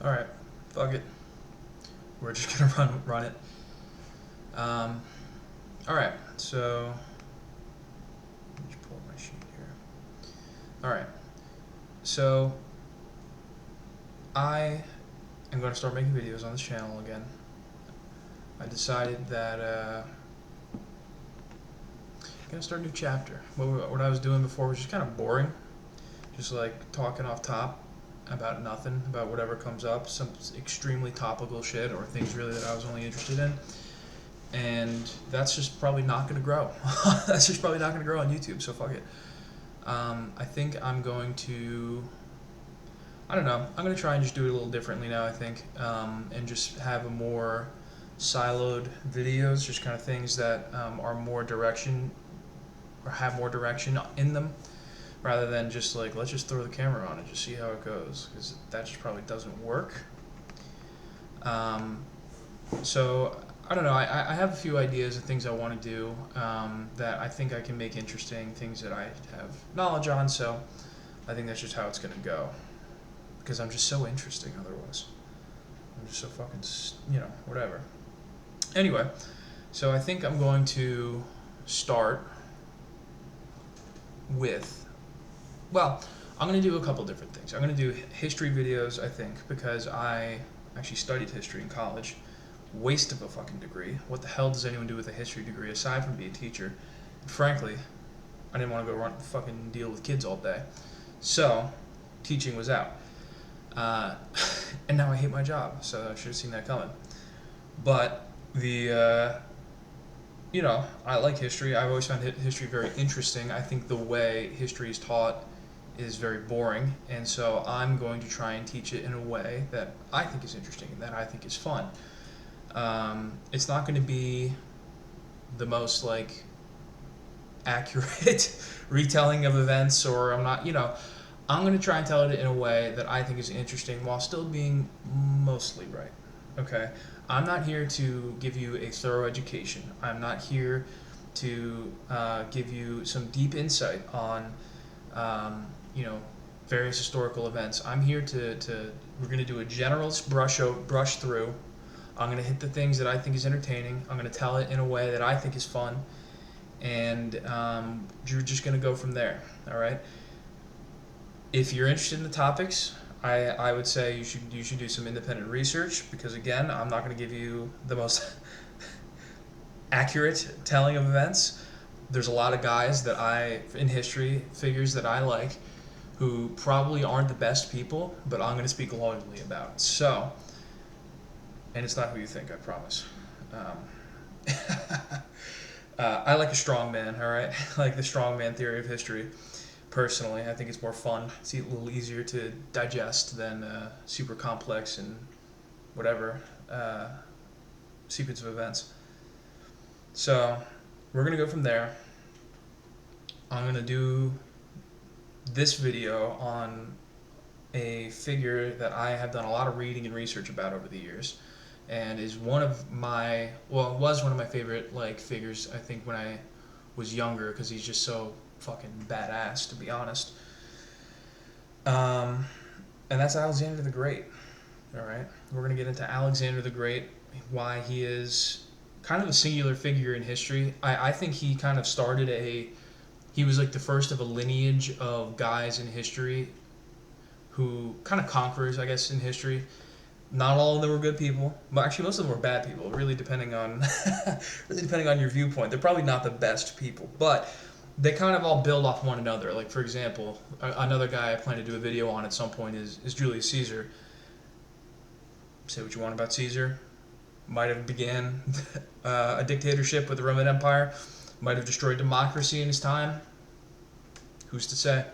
All right, fuck it. We're just gonna run it. Um, all right, so let me just pull up my sheet here. All right, so I am going to start making videos on this channel again. I decided that I'm gonna start a new chapter. What I was doing before was just kind of boring, just like talking off top about nothing, about whatever comes up, some extremely topical shit or things really that I was only interested in. And that's just probably not going to grow. That's just probably not going to grow on YouTube, so fuck it. I think I'm going to, I don't know, I'm going to try and just do it a little differently now, I think, and just have a more siloed videos, just kind of things that are more direction, or have more direction in them, rather than just like, let's just throw the camera on and just see how it goes, because that just probably doesn't work. So I don't know. I have a few ideas of things I want to do that I think I can make interesting, things that I have knowledge on. So I think that's just how it's gonna go, because I'm just so interesting. Otherwise, I'm just so fucking whatever. Anyway, so I think I'm going to start with, well, I'm going to do a couple different things. I'm going to do history videos, I think, because I actually studied history in college. Waste of a fucking degree. What the hell does anyone do with a history degree aside from be a teacher? And frankly, I didn't want to go fucking deal with kids all day. So, teaching was out. And now I hate my job, so I should have seen that coming. But I like history. I've always found history very interesting. I think the way history is taught is very boring, and so I'm going to try and teach it in a way that I think is interesting and that I think is fun. It's not going to be the most like accurate retelling of events, or I'm going to try and tell it in a way that I think is interesting while still being mostly right. Okay? I'm not here to give you a thorough education. I'm not here to give you some deep insight on, various historical events. I'm here we're going to do a general brush through. I'm going to hit the things that I think is entertaining. I'm going to tell it in a way that I think is fun. And you're just going to go from there. All right? If you're interested in the topics, I would say you should do some independent research, because again, I'm not going to give you the most accurate telling of events. There's a lot of guys in history, figures that I like, who probably aren't the best people, but I'm going to speak loyally about. So, and it's not who you think, I promise. I like a strong man, all right? I like the strong man theory of history. Personally, I think it's more fun. It's a little easier to digest than super complex and whatever sequence of events. So we're gonna go from there. I'm gonna do this video on a figure that I have done a lot of reading and research about over the years, and is was one of my favorite figures, I think, when I was younger, because he's just so fucking badass, to be honest. And that's Alexander the Great. All right, we're gonna get into Alexander the Great, why he is kind of a singular figure in history. I think he kind of he was like the first of a lineage of guys in history who kind of conquerors, I guess, in history. Not all of them were good people, but actually most of them were bad people. Really depending on your viewpoint. They're probably not the best people, but they kind of all build off one another. Like, for example, another guy I plan to do a video on at some point is Julius Caesar. Say what you want about Caesar. Might have began a dictatorship with the Roman Empire. Might have destroyed democracy in his time. Who's to say?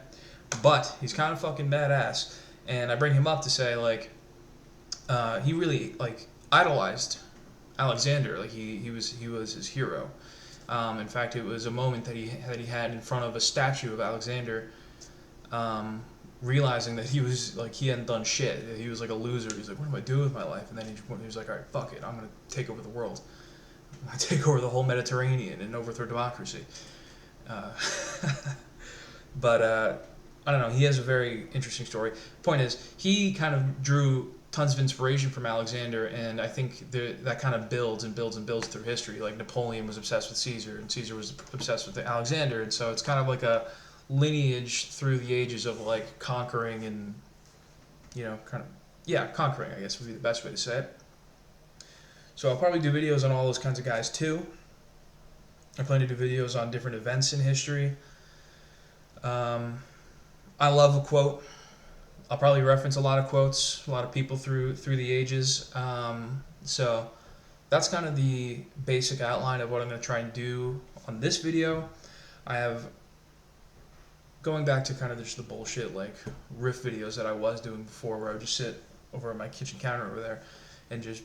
But he's kind of fucking badass. And I bring him up to say, he really, idolized Alexander. He was his hero. In fact, it was a moment that he had in front of a statue of Alexander, realizing that he hadn't done shit. He was like a loser. He's like, what am I doing with my life? And then he was like, all right, fuck it. I'm gonna take over the world. I'm gonna take over the whole Mediterranean and overthrow democracy. But I don't know. He has a very interesting story. Point is, he kind of drew tons of inspiration from Alexander, and I think that kind of builds and builds and builds through history. Like Napoleon was obsessed with Caesar, and Caesar was obsessed with Alexander, and so it's kind of like a lineage through the ages of like conquering and kind of conquering. I guess would be the best way to say it. So I'll probably do videos on all those kinds of guys too. I plan to do videos on different events in history. I love a quote. I'll probably reference a lot of quotes, a lot of people through the ages. So that's kind of the basic outline of what I'm going to try and do on this video. I have, going back to kind of just the bullshit like riff videos that I was doing before, where I would just sit over at my kitchen counter over there and just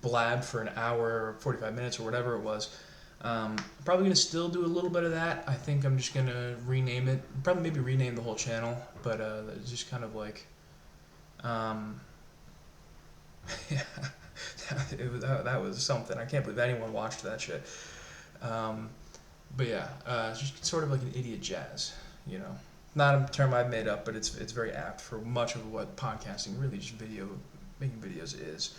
blab for an hour or 45 minutes or whatever it was. I'm probably going to still do a little bit of that. I think I'm just going to rename it, probably maybe rename the whole channel, but it's just kind of like, yeah, that was something. I can't believe anyone watched that shit. But yeah, it's just sort of like an idiot jazz, Not a term I've made up, but it's very apt for much of what podcasting, really just making videos is.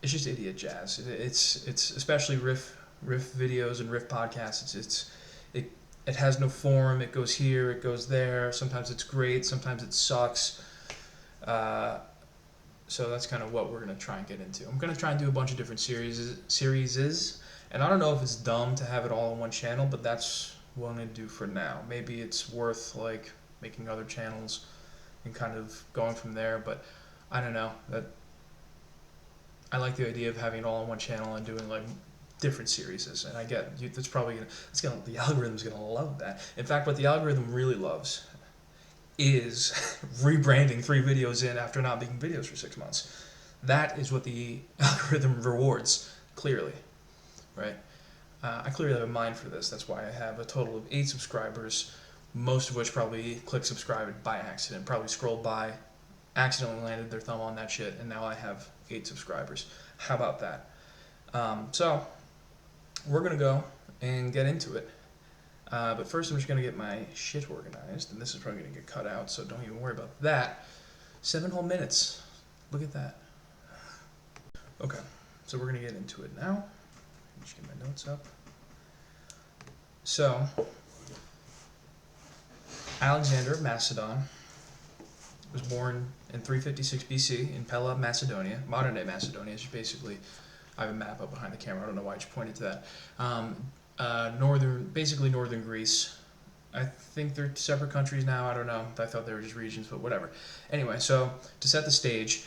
It's just idiot jazz. It's especially riff videos and riff podcasts. It has no form. It goes here, it goes there. Sometimes it's great, sometimes it sucks. So that's kind of what we're gonna try and get into. I'm gonna try and do a bunch of different series, and I don't know if it's dumb to have it all on one channel, but that's what I'm gonna do for now. Maybe it's worth like making other channels and kind of going from there, but I don't know. That I like the idea of having it all on one channel and doing like different series, and I get that's probably the algorithm's gonna love that. In fact, what the algorithm really loves is rebranding 3 videos in after not making videos for 6 months. That is what the algorithm rewards, clearly, right? I clearly have a mind for this. That's why I have a total of 8 subscribers, most of which probably clicked subscribe by accident, probably scrolled by, accidentally landed their thumb on that shit, and now I have 8 subscribers. How about that? So we're gonna go and get into it. But first I'm just gonna get my shit organized, and this is probably gonna get cut out, so don't even worry about that. 7 whole minutes. Look at that. Okay, so we're gonna get into it now. Just get my notes up. So, Alexander of Macedon was born in 356 BC in Pella, Macedonia. Modern day Macedonia is basically, I have a map up behind the camera, I don't know why I just pointed to that. Basically northern Greece. I think they're separate countries now, I don't know. I thought they were just regions, but whatever. Anyway, so to set the stage,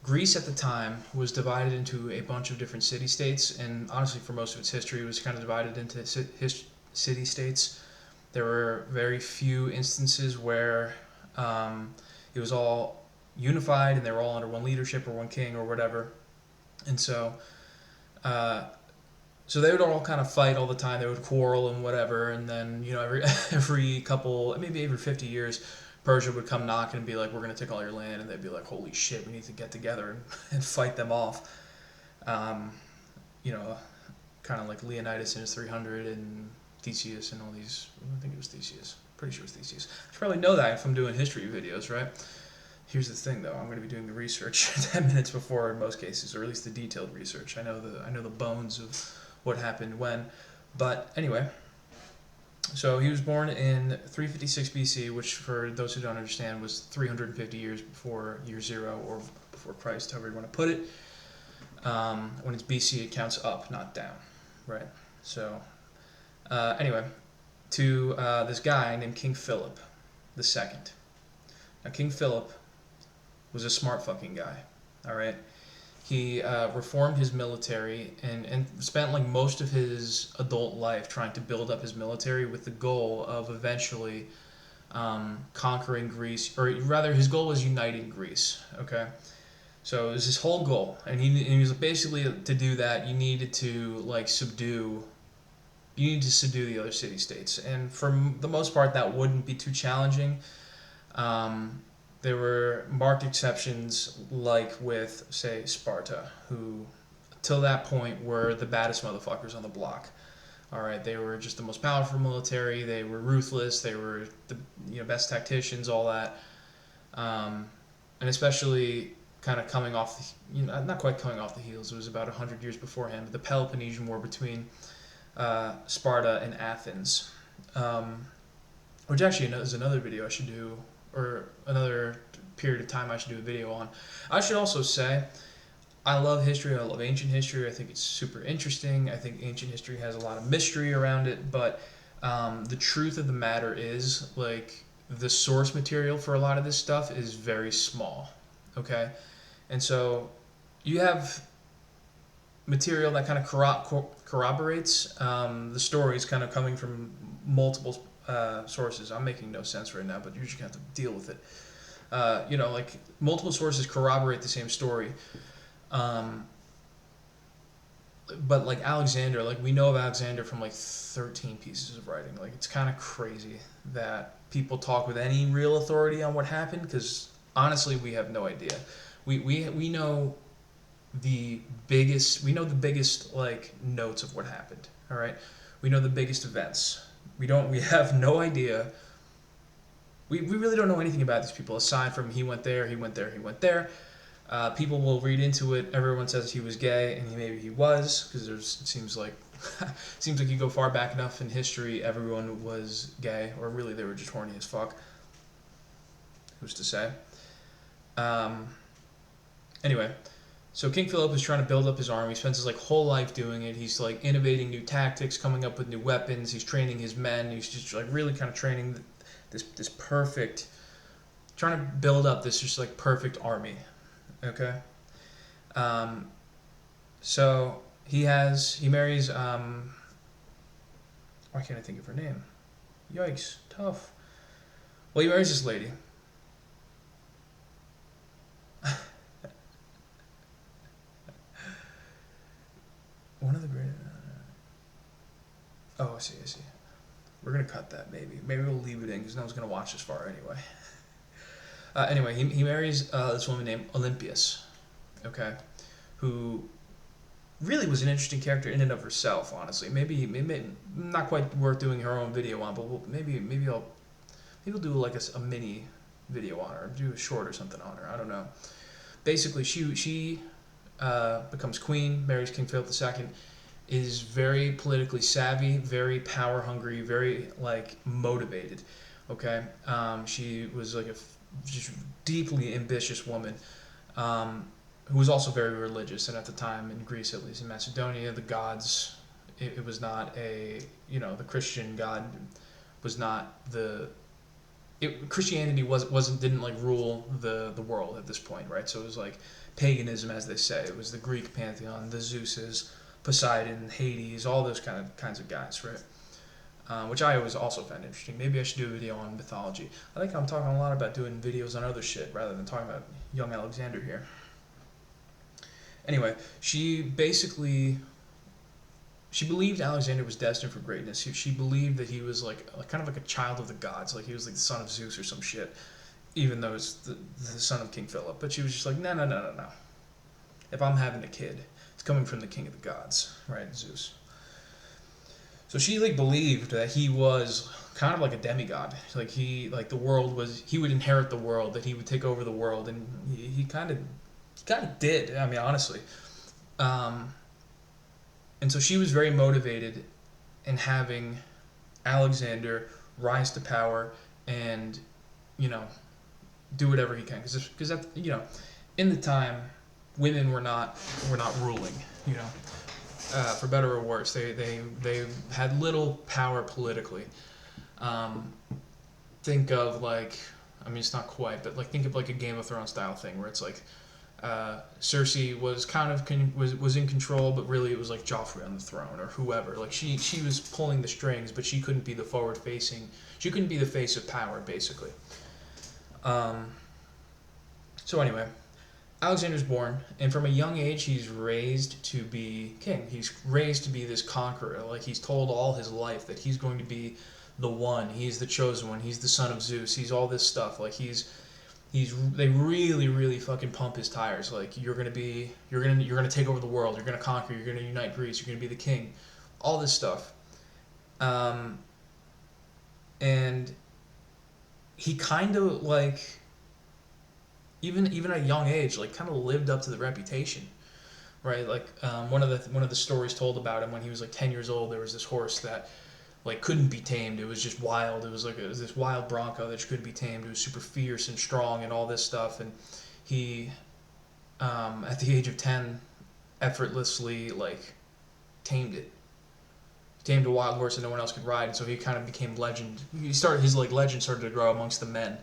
Greece at the time was divided into a bunch of different city-states, and honestly for most of its history it was kind of divided into city-states. There were very few instances where it was all unified and they were all under one leadership or one king or whatever. And so they would all kind of fight all the time. They would quarrel and whatever. And then, every couple, maybe every 50 years, Persia would come knocking and be like, we're going to take all your land. And they'd be like, holy shit, we need to get together and fight them off. Kind of like Leonidas in his 300 and Theseus and all these. I think it was Theseus. Pretty sure it was Theseus. I should probably know that if I'm doing history videos, right? Here's the thing, though. I'm going to be doing the research 10 minutes before in most cases, or at least the detailed research. I know the bones of what happened when. But anyway, so he was born in 356 BC, which for those who don't understand was 350 years before year 0 or before Christ, however you want to put it. When it's BC, it counts up, not down, right? So anyway, to this guy named King Philip II. Now, King Philip was a smart fucking guy, all right? He reformed his military and spent like most of his adult life trying to build up his military with the goal of eventually conquering Greece, or rather his goal was uniting Greece, okay? So it was his whole goal, and he was basically, to do that, you needed to subdue the other city-states, and for the most part that wouldn't be too challenging. There were marked exceptions, like with, say, Sparta, who, till that point, were the baddest motherfuckers on the block. All right, they were just the most powerful military. They were ruthless. They were the best tacticians, all that, and especially kind of coming off the, not quite coming off the heels. It was about 100 years beforehand. The Peloponnesian War between Sparta and Athens, which actually is another video I should do, or another period of time I should do a video on. I should also say, I love history. I love ancient history. I think it's super interesting. I think ancient history has a lot of mystery around it, but the truth of the matter is, like, the source material for a lot of this stuff is very small. Okay, and so you have material that kind of corroborates the stories, kind of coming from multiple sources. I'm making no sense right now, but you're just gonna have to deal with it. Like, multiple sources corroborate the same story. But like Alexander, like, we know of Alexander from like 13 pieces of writing. Like, it's kind of crazy that people talk with any real authority on what happened, because honestly, we have no idea. We know the biggest like notes of what happened. All right, we know the biggest events. We have no idea. We really don't know anything about these people aside from he went there, he went there, he went there. People will read into it. Everyone says he was gay, and maybe he was, because it seems like you go far back enough in history, everyone was gay, or really they were just horny as fuck. Who's to say? Anyway, so King Philip is trying to build up his army. He spends his whole life doing it. He's like innovating new tactics, coming up with new weapons. He's training his men. He's just like really kind of training this perfect, trying to build up this just like perfect army. Okay. So he marries, why can't I think of her name? Yikes, tough. Well, he marries this lady. One of the great. Oh, I see. We're gonna cut that, maybe. Maybe we'll leave it in because no one's gonna watch this far anyway. Anyway, he marries this woman named Olympias, okay, who really was an interesting character in and of herself. Honestly, maybe not quite worth doing her own video on, but maybe I'll do like a mini video on her, or do a short or something on her. I don't know. Basically, she becomes queen, marries King Philip II, is very politically savvy, very power hungry, very like motivated. Okay, she was like a just deeply ambitious woman, who was also very religious. And at the time in Greece, at least in Macedonia, the gods, it was not the Christian God was not Christianity didn't like rule the world at this point, right? So it was like paganism, as they say. It was the Greek pantheon, the Zeuses, Poseidon, Hades, all those kinds of guys, right? Which I always also found interesting. Maybe I should do a video on mythology. I think I'm talking a lot about doing videos on other shit rather than talking about young Alexander here. Anyway, she believed Alexander was destined for greatness. She believed that he was like kind of like a child of the gods, like he was like the son of Zeus or some shit, even though it's the son of King Philip. But she was just like, no. If I'm having a kid, it's coming from the king of the gods, right, Zeus. So she like believed that he was kind of like a demigod, like he would inherit the world, that he would take over the world, and he kind of did. I mean, honestly, and so she was very motivated in having Alexander rise to power and do whatever he can, because in the time, women were not ruling, for better or worse. They had little power politically. Think of it's not quite, but think of like a Game of Thrones style thing where it's like Cersei was kind of was in control, but really it was like Joffrey on the throne or whoever. Like she was pulling the strings, but she couldn't be the forward facing. She couldn't be the face of power, basically. So anyway, Alexander's born, and from a young age, he's raised to be king. He's raised to be this conqueror. Like, he's told all his life that he's going to be the one. He's the chosen one. He's the son of Zeus. He's all this stuff. Like, they really, really fucking pump his tires. Like, you're gonna take over the world. You're gonna conquer. You're gonna unite Greece. You're gonna be the king. All this stuff. Um, and he kind of like, even at a young age, like kind of lived up to the reputation, right? Like one of the stories told about him when he was like 10 years old. There was this horse that like couldn't be tamed. It was just wild. It was this wild bronco that just couldn't be tamed. It was super fierce and strong and all this stuff. And he, at the age of 10, effortlessly like tamed it. Tamed a wild horse that no one else could ride, and so he kind of became legend. His like legend started to grow amongst the men,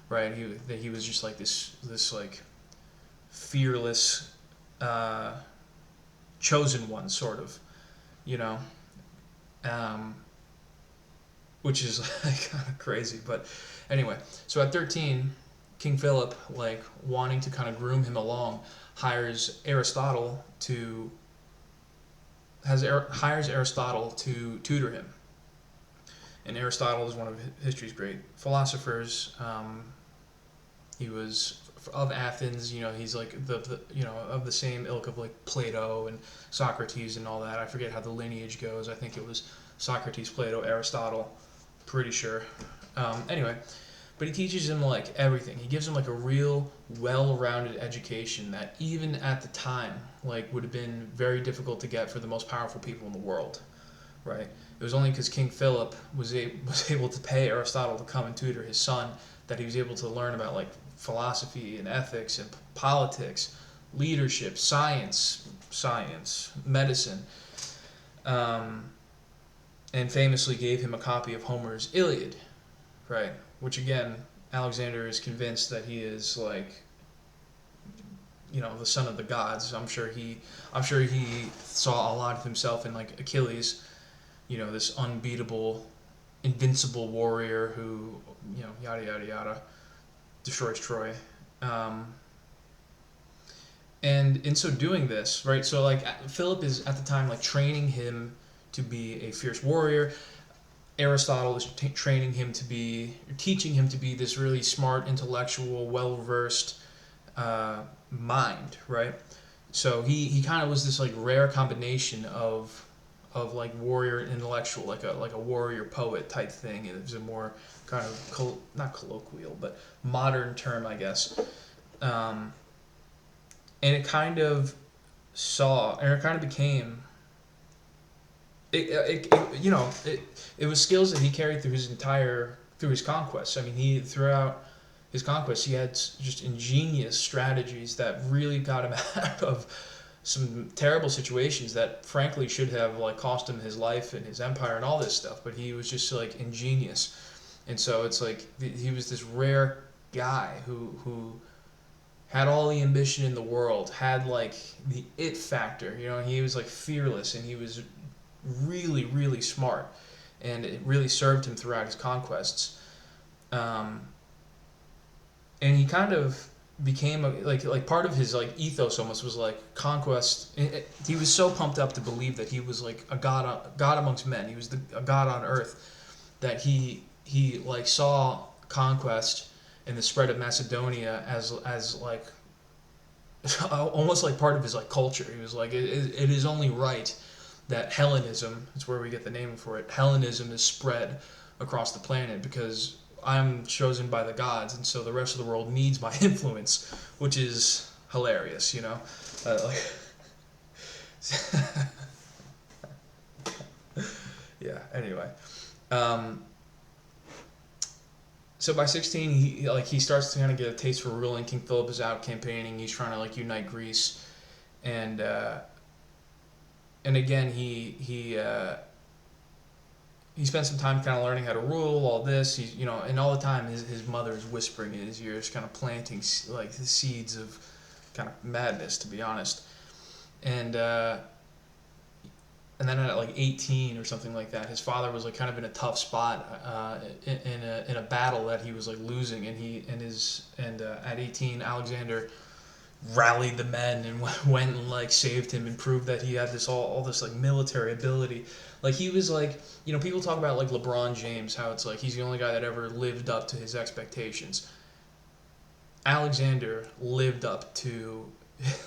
right? He was just like this like fearless, uh, chosen one, sort of, you know, um, which is like kind of crazy. But anyway, so at 13, King Philip, like wanting to kind of groom him along, hires Aristotle to hires Aristotle to tutor him. And Aristotle is one of history's great philosophers. He was of Athens. He's like the of the same ilk of like Plato and Socrates and all that. I forget how the lineage goes. I think it was Socrates, Plato, Aristotle. Pretty sure. Anyway, but he teaches him like everything. He gives him like a real well-rounded education that even at the time like would have been very difficult to get for the most powerful people in the world, right? It was only because King Philip was able to pay Aristotle to come and tutor his son that he was able to learn about like philosophy and ethics and politics, leadership, science, medicine, um, and famously gave him a copy of Homer's Iliad, right? Which again, Alexander is convinced that he is like, the son of the gods. I'm sure he saw a lot of himself in like Achilles, this unbeatable, invincible warrior who, yada yada yada, destroys Troy. Um, and in so doing this, right? So like Philip is at the time like training him to be a fierce warrior. Aristotle is teaching him to be this really smart, intellectual, well versed mind, right? So he kind of was this like rare combination of like warrior intellectual, like a warrior poet type thing. It was a more kind of not colloquial but modern term, I guess. Um, and it kind of became it was skills that he carried through his conquests. I mean, he throughout his conquests he had just ingenious strategies that really got him out of some terrible situations that frankly should have like cost him his life and his empire and all this stuff. But he was just like ingenious, and so it's like he was this rare guy who had all the ambition in the world, had like the it factor. He was like fearless, and he was really, really smart, and it really served him throughout his conquests. Um, and he kind of became like part of his like ethos almost was like conquest. He was so pumped up to believe that he was like a god amongst men. He was a god on earth, that he like saw conquest and the spread of Macedonia as like almost like part of his like culture. He was like, it is only right that Hellenism, it's where we get the name for it, Hellenism is spread across the planet because I'm chosen by the gods, and so the rest of the world needs my influence, which is hilarious, like, yeah. Anyway, um, so by 16, he starts to kind of get a taste for ruling. King Philip is out campaigning. He's trying to like unite Greece, and again he spent some time kind of learning how to rule all this. And all the time his mother is whispering in his ears, kind of planting like the seeds of kind of madness, to be honest. And then at like 18 or something like that, his father was like kind of in a tough spot in a battle that he was like losing, and at 18 Alexander rallied the men and went and like saved him and proved that he had all this like military ability. Like he was like, people talk about like LeBron James, how it's like he's the only guy that ever lived up to his expectations. Alexander lived up to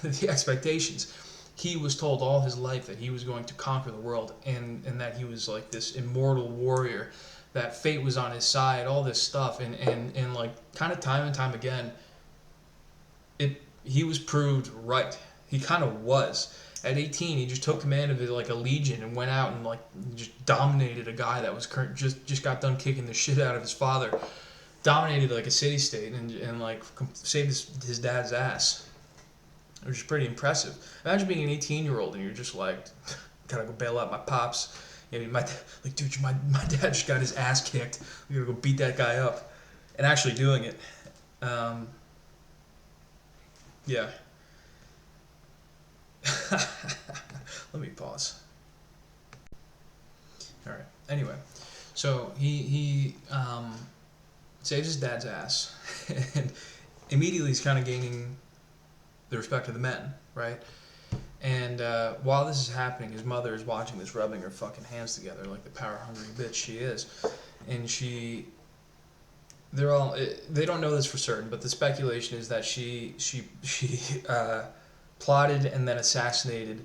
the expectations. he was told all his life that he was going to conquer the world, and that he was like this immortal warrior, that fate was on his side, all this stuff, and like kind of time and time again, he was proved right. He kind of was. At 18, he just took command of it like a legion and went out and like just dominated a guy that was just got done kicking the shit out of his father, dominated like a city state and like saved his dad's ass. It was just pretty impressive. Imagine being an 18-year-old and you're just like, gotta go bail out my pops. You know, dude, my dad just got his ass kicked. We gotta go beat that guy up, and actually doing it. Yeah. Let me pause. All right. Anyway, so he saves his dad's ass, and immediately he's kind of gaining the respect of the men, right? And while this is happening, his mother is watching this, rubbing her fucking hands together like the power-hungry bitch she is, and they don't know this for certain, but the speculation is that she plotted and then assassinated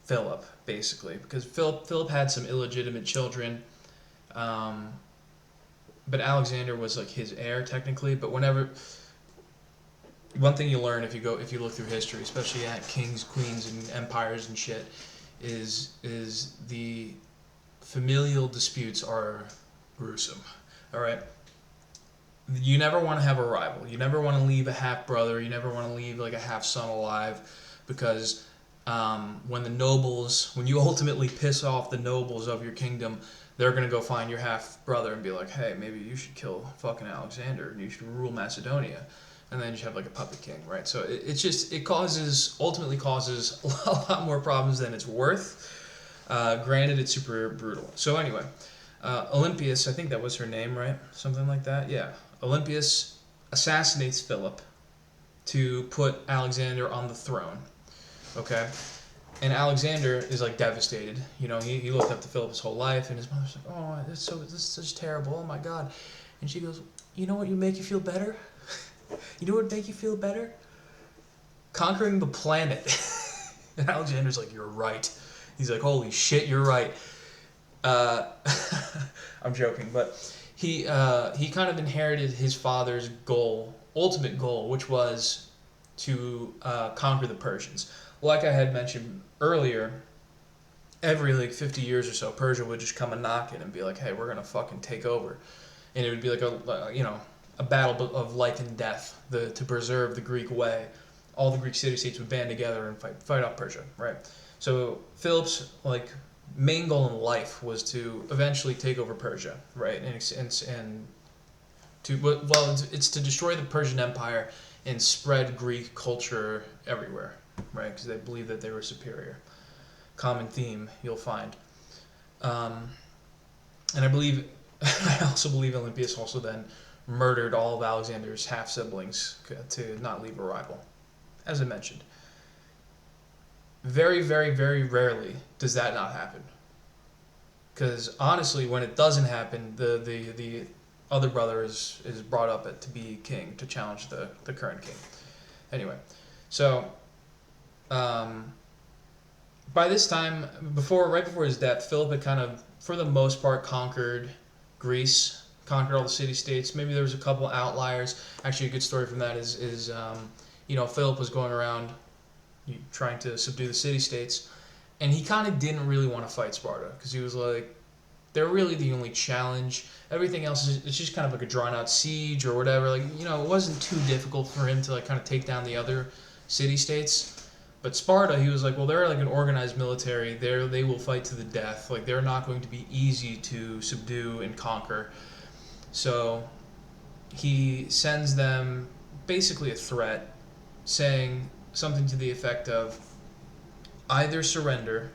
Philip, basically, because Philip had some illegitimate children, but Alexander was like his heir technically. But one thing you learn if you look through history, especially at kings, queens, and empires and shit, is the familial disputes are gruesome. All right. You never want to have a rival. You never want to leave a half brother. You never want to leave like a half son alive, because when you ultimately piss off the nobles of your kingdom, they're gonna go find your half brother and be like, hey, maybe you should kill fucking Alexander and you should rule Macedonia, and then you have like a puppet king, right? So it ultimately causes a lot more problems than it's worth. Granted, it's super brutal. So anyway, Olympias, I think that was her name, right? Something like that. Yeah, Olympias assassinates Philip to put Alexander on the throne. Okay, and Alexander is like devastated. You know, he looked up to Philip his whole life, and his mother's like, "Oh, this is such terrible. Oh my God," and she goes, "You know what would make you feel better? You know what would make you feel better? Conquering the planet." And Alexander's like, "You're right." He's like, "Holy shit, you're right." I'm joking, but he kind of inherited his father's ultimate goal, which was to conquer the Persians. Like I had mentioned earlier, every like 50 years or so, Persia would just come a knocking and be like, "Hey, we're gonna fucking take over," and it would be like a battle of life and death, to preserve the Greek way. All the Greek city-states would band together and fight off Persia, right? So Philip's like main goal in life was to eventually take over Persia, right? It's to destroy the Persian Empire and spread Greek culture everywhere, right? Because they believe that they were superior. Common theme you'll find, and I also believe Olympias also then murdered all of Alexander's half siblings to not leave a rival, as I mentioned. Very, very, very rarely does that not happen. Because honestly, when it doesn't happen, the other brother is brought up to be king, to challenge the current king. Anyway, so by this time, right before his death, Philip had kind of, for the most part, conquered Greece, conquered all the city-states. Maybe there was a couple outliers. Actually, a good story from that is Philip was going around trying to subdue the city-states, and he kind of didn't really want to fight Sparta, because he was like, they're really the only challenge. Everything else it's just kind of like a drawn-out siege or whatever. Like, it wasn't too difficult for him to like kind of take down the other city-states. But Sparta, he was like, well, they're like an organized military. They will fight to the death. Like, they're not going to be easy to subdue and conquer. So he sends them basically a threat, saying something to the effect of either surrender,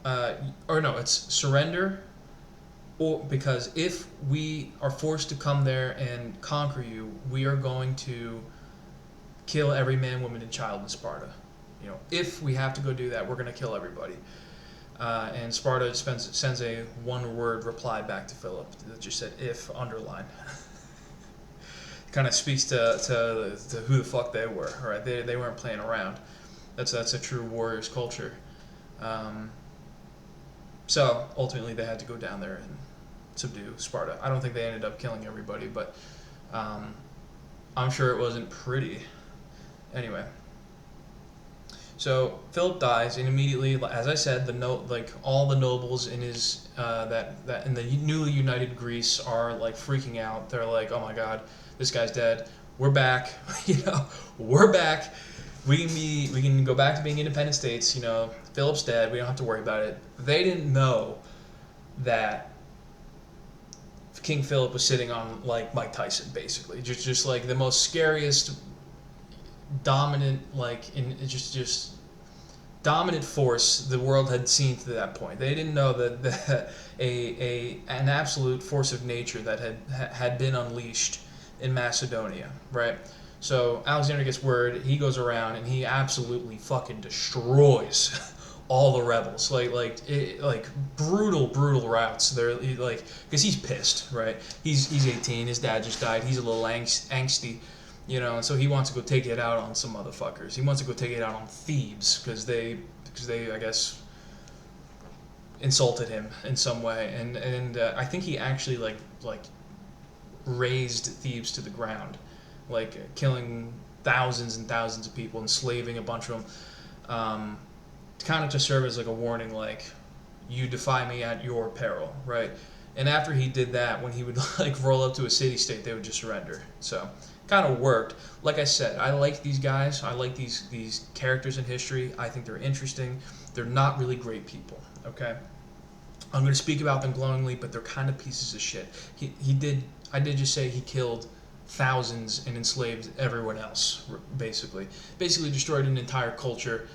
it's surrender, or because if we are forced to come there and conquer you, we are going to kill every man, woman, and child in Sparta. If we have to go do that, we're going to kill everybody. And Sparta sends a one-word reply back to Philip that just said, "if," underline. Kind of speaks to who the fuck they were, right? They weren't playing around. That's a true warrior's culture. Um, so ultimately, they had to go down there and subdue Sparta. I don't think they ended up killing everybody, but um, I'm sure it wasn't pretty. Anyway, so Philip dies, and immediately, as I said, like all the nobles in his that in the newly united Greece are like freaking out. They're like, "Oh my God, this guy's dead. We're back. We're back. We can go back to being independent states. Philip's dead. We don't have to worry about it." They didn't know that King Philip was sitting on like Mike Tyson, basically, just like the most scariest, dominant, like in just dominant force the world had seen to that point. They didn't know that an absolute force of nature that had been unleashed in Macedonia, right? So Alexander gets word. He goes around and he absolutely fucking destroys all the rebels, like brutal routes. They're like, because he's pissed, right? He's 18. His dad just died. He's a little angsty, and so he wants to go take it out on some motherfuckers. He wants to go take it out on Thebes because they I guess insulted him in some way, and I think he actually like razed Thebes to the ground, like killing thousands and thousands of people, enslaving a bunch of them. Kind of to serve as like a warning, like, you defy me at your peril, right? And after he did that, when he would like roll up to a city state, they would just surrender. So kind of worked. Like I said, I like these guys. I like these characters in history. I think they're interesting. They're not really great people. Okay, I'm going to speak about them glowingly, but they're kind of pieces of shit. I did just say he killed thousands and enslaved everyone else. Basically destroyed an entire culture,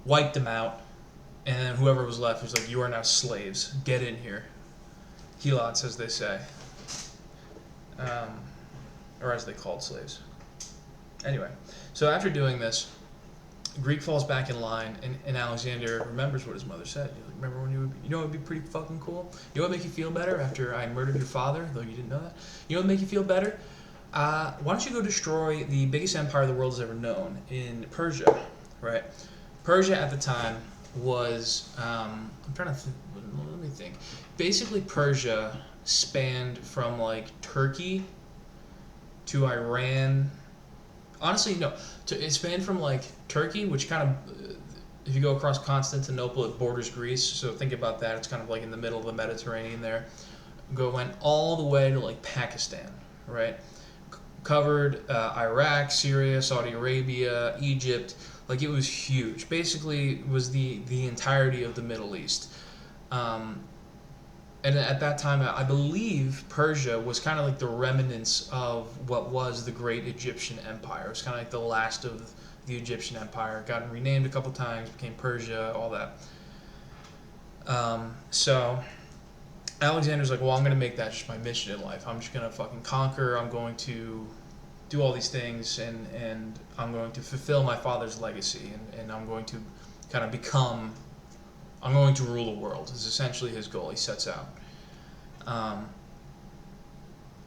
wiped them out, and then whoever was left was like, "You are now slaves. Get in here." Helots, as they say. Or as they called slaves. Anyway, so after doing this, Greek falls back in line, and Alexander remembers what his mother said. Remember when it would be pretty fucking cool? You know what would make you feel better after I murdered your father, though you didn't know that? You know what would make you feel better? Why don't you go destroy the biggest empire the world has ever known in Persia, right? Persia at the time was, I'm trying to let me think. Basically, Persia spanned from like Turkey to Iran. Honestly, no. It spanned from like Turkey, which kind of, if you go across Constantinople, it borders Greece. So think about that. It's kind of like in the middle of the Mediterranean there. Went all the way to like Pakistan, right? Covered Iraq, Syria, Saudi Arabia, Egypt. Like, it was huge. Basically, it was the entirety of the Middle East. And at that time, I believe Persia was kind of like the remnants of what was the great Egyptian Empire. It was kind of like the last of the Egyptian Empire. It got renamed a couple times, became Persia, all that. So Alexander's like, well, I'm going to make that just my mission in life. I'm just going to fucking conquer. I'm going to do all these things, and I'm going to fulfill my father's legacy, and I'm going to kind of I'm going to rule the world, is essentially his goal he sets out.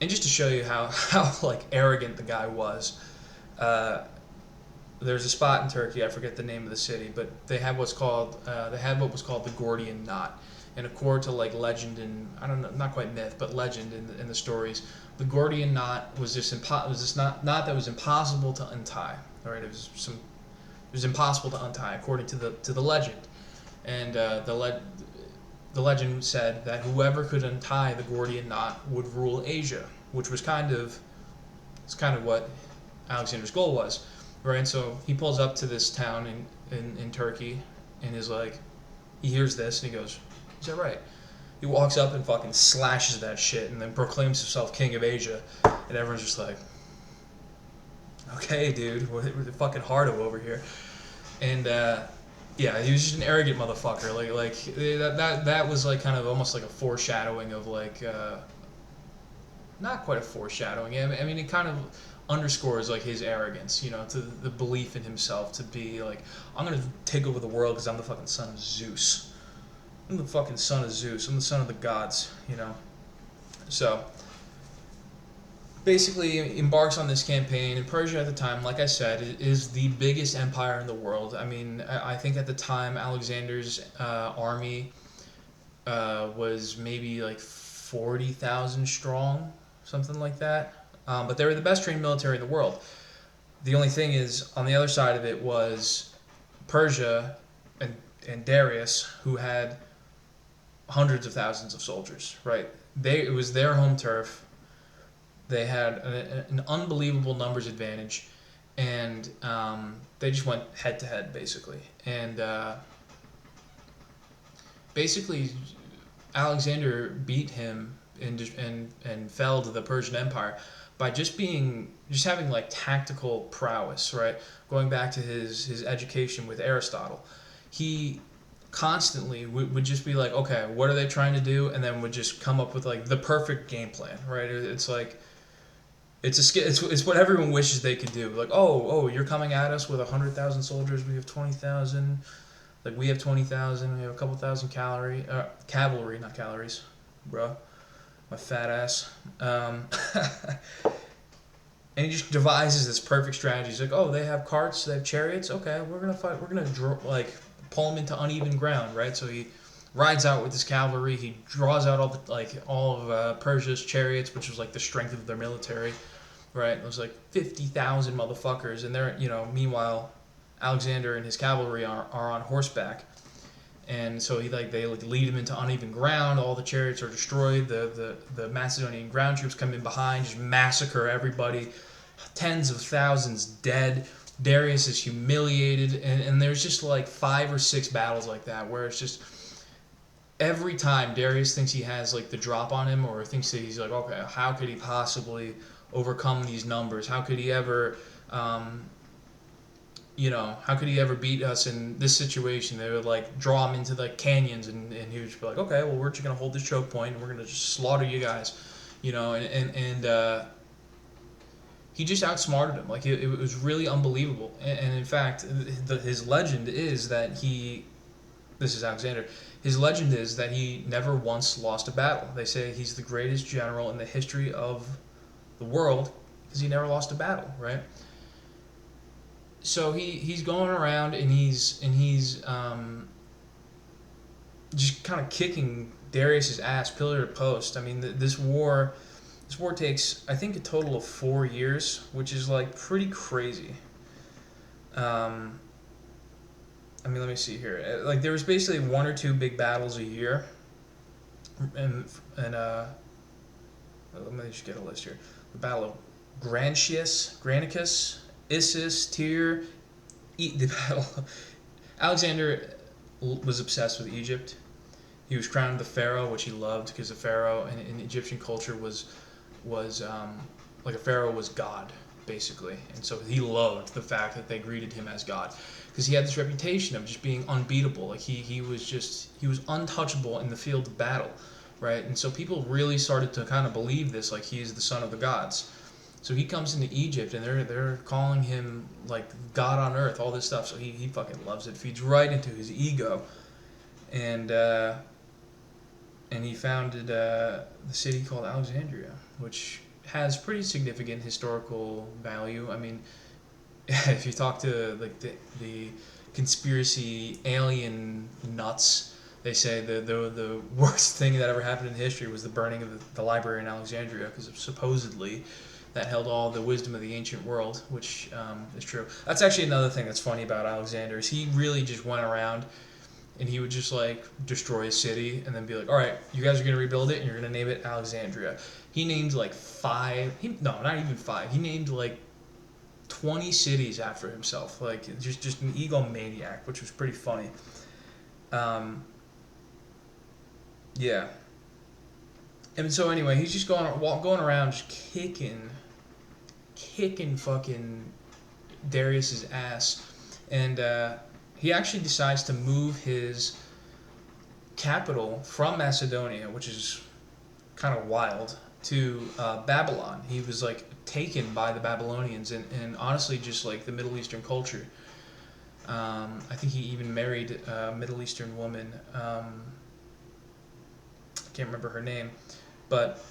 And just to show you how like arrogant the guy was, there's a spot in Turkey, I forget the name of the city, but they had what was called the Gordian knot. And according to like legend and, I don't know, not quite myth, but legend in the stories, the Gordian knot was this knot that was impossible to untie. All right, it was impossible to untie according to the legend. And the legend said that whoever could untie the Gordian knot would rule Asia, which was kind of what Alexander's goal was, right? So he pulls up to this town in Turkey, and is like, he hears this and he goes, "Is that right?" He walks up and fucking slashes that shit, and then proclaims himself king of Asia, and everyone's just like, "Okay, dude, we're the fucking hardo over here," and yeah, he was just an arrogant motherfucker. Like that was like kind of almost like a foreshadowing of like, not quite a foreshadowing. I mean, it kind of underscores like his arrogance, to the belief in himself, to be like, I'm gonna take over the world because I'm the fucking son of Zeus. I'm the fucking son of Zeus. I'm the son of the gods, So basically embarks on this campaign. And Persia at the time, like I said, is the biggest empire in the world. I mean, I think at the time Alexander's army was maybe like 40,000 strong, something like that. But they were the best trained military in the world. The only thing is, on the other side of it was Persia and, and Darius, who had hundreds of thousands of soldiers, right? It was their home turf. They had an unbelievable numbers advantage, and they just went head to head basically. And basically, Alexander beat him and felled the Persian Empire by just having like tactical prowess, right? Going back to his education with Aristotle, he constantly would just be like, okay, what are they trying to do, and then would just come up with like the perfect game plan, right? It's like it's what everyone wishes they could do. Like, oh, you're coming at us with 100,000 soldiers. We have 20,000. Like we have 20,000. We have a couple thousand cavalry, not calories, bro. My fat ass. And he just devises this perfect strategy. He's like, oh, they have carts, they have chariots. Okay, we're gonna fight. We're gonna like pull them into uneven ground, right? So he rides out with his cavalry. He draws out all of Persia's chariots, which was like the strength of their military, right? It was like 50,000 motherfuckers, and they're meanwhile, Alexander and his cavalry are on horseback, and so they lead him into uneven ground. All the chariots are destroyed. The Macedonian ground troops come in behind, just massacre everybody. Tens of thousands dead. Darius is humiliated, and there's just like 5 or 6 battles like that where it's just every time Darius thinks he has like the drop on him, or thinks that he's like, okay, how could he possibly overcome these numbers? How could he ever how could he ever beat us in this situation? They would like draw him into the canyons, and he would just be like, okay, well, we're just gonna hold this choke point, and we're gonna just slaughter you guys, and he just outsmarted him. Like it was really unbelievable. And in fact, his legend is that this is Alexander. His legend is that he never once lost a battle. They say he's the greatest general in the history of the world because he never lost a battle, right? So he's going around, and he's just kind of kicking Darius's ass pillar to post. I mean, this war takes, I think, a total of 4 years, which is like pretty crazy. I mean, let me see here. Like there was basically 1 or 2 big battles a year, and let me just get a list here. The Battle of Granicus, Issus, Tyre. The battle. Alexander was obsessed with Egypt. He was crowned the pharaoh, which he loved because the pharaoh in Egyptian culture was like a pharaoh was God basically, and so he loved the fact that they greeted him as God because he had this reputation of just being unbeatable. Like he was untouchable in the field of battle, right? And so people really started to kind of believe this, like he is the son of the gods. So he comes into Egypt, and they're calling him like God on earth, all this stuff. So he fucking loves it, feeds right into his ego, and he founded the city called Alexandria, which has pretty significant historical value. I mean, if you talk to like the conspiracy alien nuts, they say the worst thing that ever happened in history was the burning of the library in Alexandria, because supposedly that held all the wisdom of the ancient world, which is true. That's actually another thing that's funny about Alexander, is he really just went around and he would just like destroy a city and then be like, all right, you guys are going to rebuild it and you're going to name it Alexandria. He named like not even 5. He named like 20 cities after himself, like just an egomaniac, which was pretty funny. Yeah. And so anyway, he's just going around just kicking fucking Darius's ass, and he actually decides to move his capital from Macedonia, which is kind of wild, to Babylon. He was like taken by the Babylonians, and honestly just like the Middle Eastern culture. I think he even married a Middle Eastern woman. I can't remember her name, but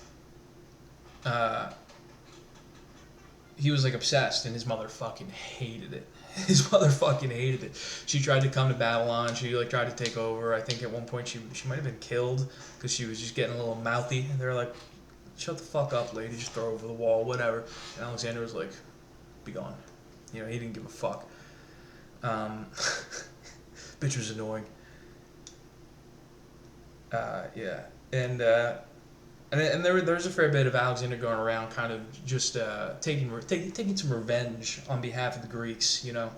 he was like obsessed, and his mother fucking hated it. His mother fucking hated it. She tried to come to Babylon. She like tried to take over. I think at one point she might have been killed because she was just getting a little mouthy. And they're like, "Shut the fuck up, lady. Just throw her over the wall, whatever." And Alexander was like, "Be gone." You know, he didn't give a fuck. Bitch was annoying. Yeah, and there's a fair bit of Alexander going around, kind of just taking some revenge on behalf of the Greeks. You know,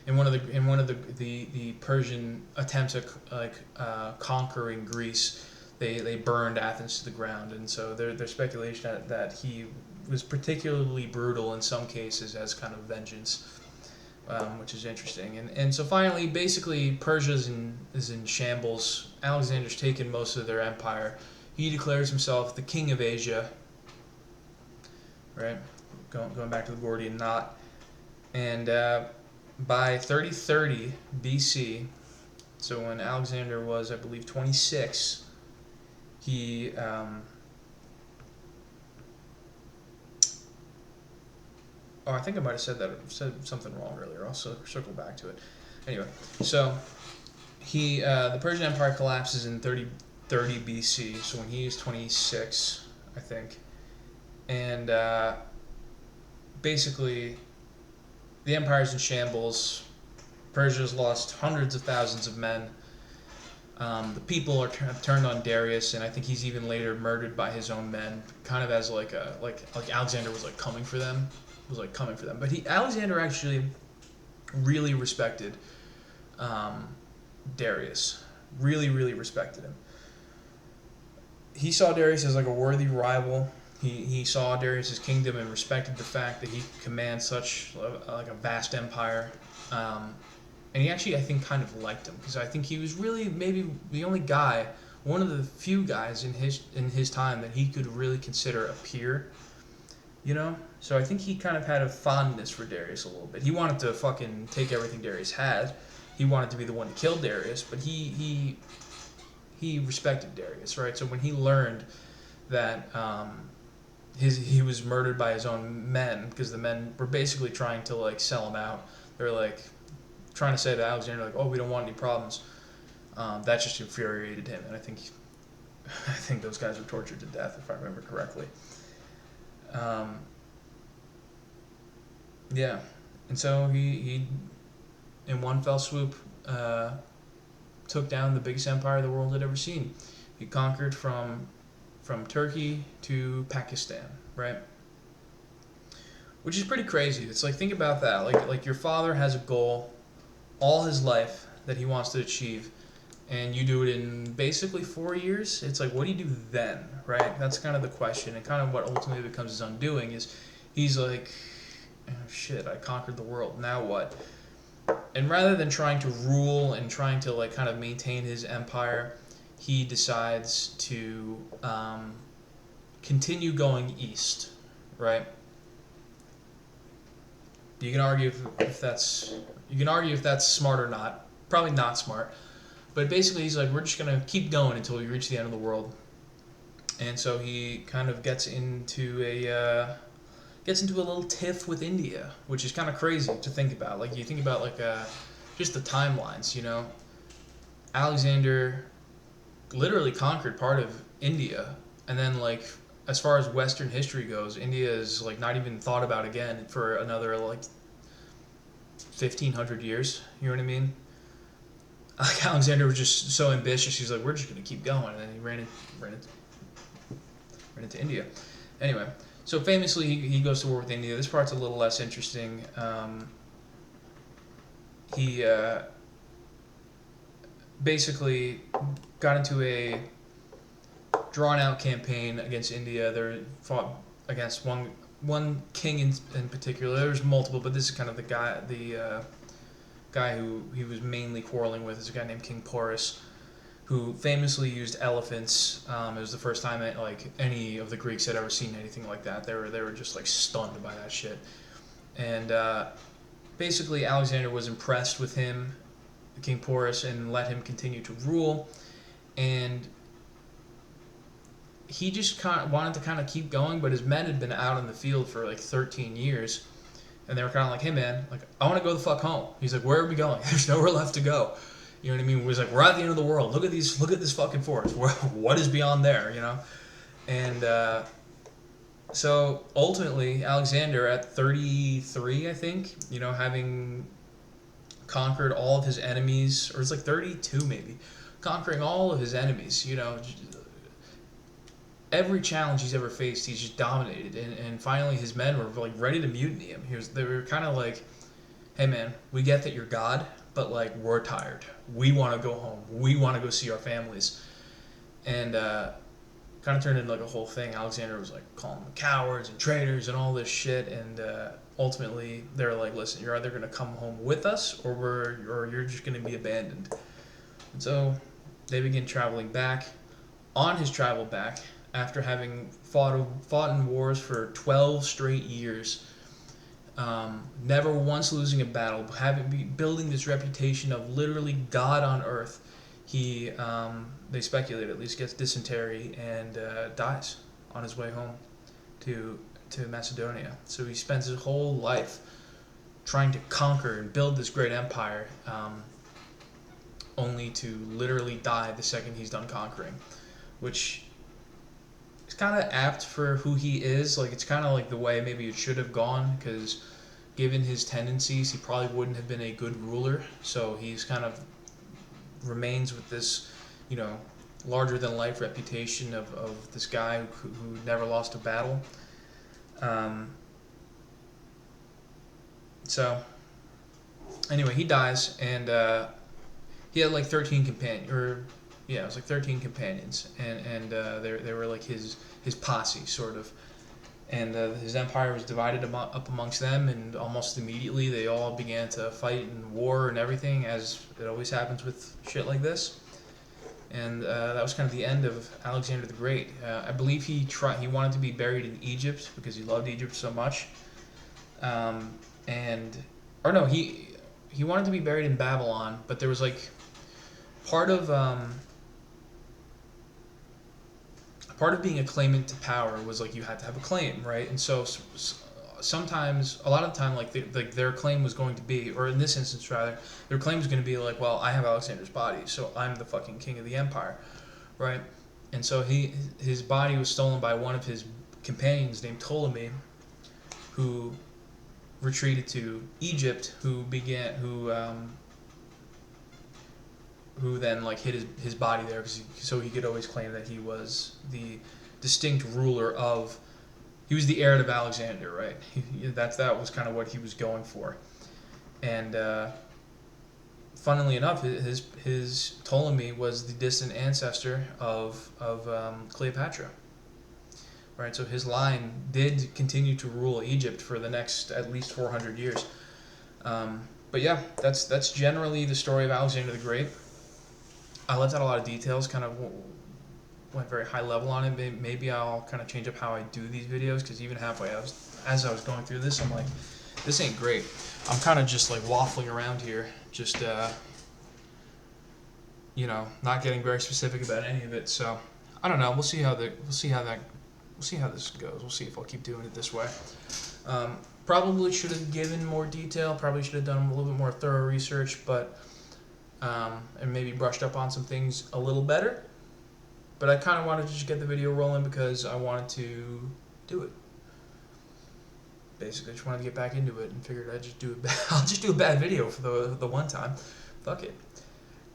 in one of the Persian attempts at conquering Greece, they burned Athens to the ground, and so there's speculation that he was particularly brutal in some cases as kind of vengeance. Which is interesting. And so finally, basically, Persia is in shambles. Alexander's taken most of their empire. He declares himself the king of Asia, right? Going back to the Gordian knot. And by 3030 BC, so when Alexander was, I believe, 26, he... Oh, I think I might have said something wrong earlier. I'll circle back to it. Anyway, so the Persian Empire collapses in 3030 BC. So when he is 26, I think, and basically the empire's in shambles. Persia's lost hundreds of thousands of men. The people have turned on Darius, and I think he's even later murdered by his own men, kind of as like Alexander was like coming for them. But Alexander actually really respected Darius. Really, really respected him. He saw Darius as like a worthy rival. He saw Darius' kingdom and respected the fact that he commands such like a vast empire. And he actually, I think, kind of liked him because I think he was really maybe the only guy, one of the few guys in his time that he could really consider a peer. You know? So I think he kind of had a fondness for Darius a little bit. He wanted to fucking take everything Darius had. He wanted to be the one to kill Darius, but he respected Darius, right? So when he learned that he was murdered by his own men, because the men were basically trying to like sell him out. They're like trying to say to Alexander, like, "Oh, we don't want any problems." That just infuriated him, and I think those guys were tortured to death, if I remember correctly. Yeah, and so he in one fell swoop took down the biggest empire the world had ever seen. He conquered from Turkey to Pakistan, right? Which is pretty crazy. It's like, think about that. Like your father has a goal all his life that he wants to achieve, and you do it in basically 4 years. It's like, what do you do then, right? That's kind of the question, and kind of what ultimately becomes his undoing is he's like, oh, shit, I conquered the world, now what? And rather than trying to rule and trying to like kind of maintain his empire, he decides to continue going east, right? You can argue if that's smart or not. Probably not smart. But basically, he's like, we're just gonna keep going until we reach the end of the world. And so he kind of gets into a little tiff with India, which is kind of crazy to think about. Like, you think about like just the timelines, you know. Alexander literally conquered part of India, and then like as far as Western history goes, India is like not even thought about again for another like 1,500 years. You know what I mean? Like, Alexander was just so ambitious. He's like, we're just gonna keep going, and then he ran into India. Anyway, so famously he goes to war with India. This part's a little less interesting. He basically got into a drawn-out campaign against India. They fought against one king in particular. There's multiple, but this is kind of the guy who he was mainly quarreling with is a guy named King Porus, who famously used elephants. It was the first time that like any of the Greeks had ever seen anything like that. They were just like stunned by that shit. And basically Alexander was impressed with him, King Porus, and let him continue to rule. And he just kind of wanted to kind of keep going, but his men had been out in the field for like 13 years, and they were kind of like, hey man, like I want to go the fuck home. He's like, where are we going? There's nowhere left to go. You know what I mean? He was like, we're at the end of the world. Look at this fucking forest. What is beyond there? You know, and so ultimately, Alexander at 33, I think, you know, having conquered all of his enemies, or it's like 32 maybe, conquering all of his enemies, you know, every challenge he's ever faced, he's just dominated. And finally, his men were like ready to mutiny him. They were kind of like, hey man, we get that you're God, but like we're tired. We want to go home. We want to go see our families. And kind of turned into like a whole thing. Alexander was like calling them cowards and traitors and all this shit. And ultimately, they're like, listen, you're either gonna come home with us, or you're just gonna be abandoned. And so they begin traveling back. On his travel back, after having fought in wars for 12 straight years, never once losing a battle, building this reputation of literally God on earth, he, they speculate at least, gets dysentery and dies on his way home to Macedonia. So he spends his whole life trying to conquer and build this great empire, only to literally die the second he's done conquering, which is kind of apt for who he is. Like, it's kind of like the way maybe it should have gone, because given his tendencies, he probably wouldn't have been a good ruler. So he's kind of remains with this, you know, larger than life reputation of this guy who never lost a battle. So anyway, he dies, and he had like 13 companions, or yeah, it was like 13 companions, and they were like his posse sort of, and his empire was divided up amongst them, and almost immediately they all began to fight in war and everything, as it always happens with shit like this. And that was kind of the end of Alexander the Great. I believe he wanted to be buried in Egypt because he loved Egypt so much, he wanted to be buried in Babylon, but there was like part of being a claimant to power was like you had to have a claim, right? And so sometimes, a lot of the time, like their claim was going to be, or in this instance rather, their claim was going to be like, well, I have Alexander's body, so I'm the fucking king of the empire, right? And so his body was stolen by one of his companions named Ptolemy, who retreated to Egypt, who then like hid his body there so he could always claim that he was the distinct ruler of. He was the heir to Alexander, right? That was kind of what he was going for, and funnily enough, his Ptolemy was the distant ancestor of Cleopatra, right? So his line did continue to rule Egypt for the next at least 400 years. But yeah, that's generally the story of Alexander the Great. I left out a lot of details, kind of went very high level on it. Maybe I'll kind of change up how I do these videos, because even halfway, as I was going through this, I'm like, this ain't great. I'm kind of just like waffling around here, just you know, not getting very specific about any of it. So I don't know. We'll see how this goes. We'll see if I'll keep doing it this way. Probably should have given more detail. Probably should have done a little bit more thorough research, but and maybe brushed up on some things a little better. But I kind of wanted to just get the video rolling because I wanted to do it. Basically, I just wanted to get back into it and figured I'll just do a bad video for the one time. Fuck it.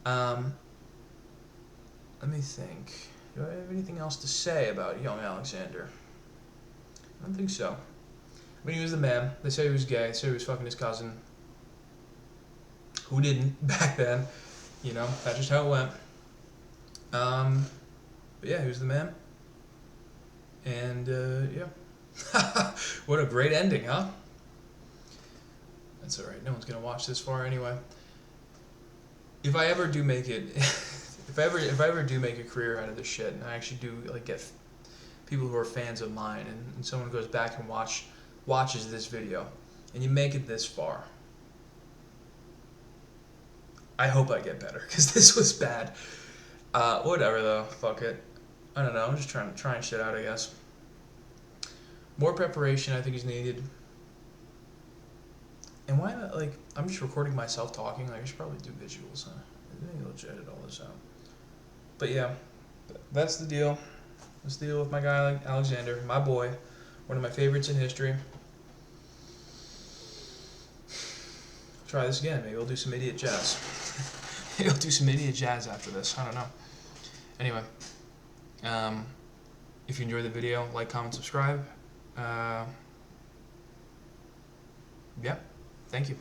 Let me think. Do I have anything else to say about young Alexander? I don't think so. I mean, he was the man. They say he was gay. They say he was fucking his cousin. Who didn't back then? You know, that's just how it went. But yeah, he was the man. And yeah. What a great ending, huh? That's alright. No one's gonna watch this far anyway. If I ever do make it, if I ever do make a career out of this shit, and I actually do like get people who are fans of mine, and someone goes back and watches this video, and you make it this far, I hope I get better, because this was bad. Whatever though, fuck it. I don't know. I'm just trying shit out, I guess. More preparation, I think, is needed. And why not, like, I'm just recording myself talking. Like, I should probably do visuals, huh? Maybe I'll just edit all this out. But yeah, that's the deal. Let's deal with my guy, like Alexander, my boy, one of my favorites in history. Try this again. Maybe we'll do some idiot jazz. Maybe I'll do some idiot jazz after this. I don't know. Anyway, if you enjoyed the video, like, comment, subscribe. Yeah, thank you.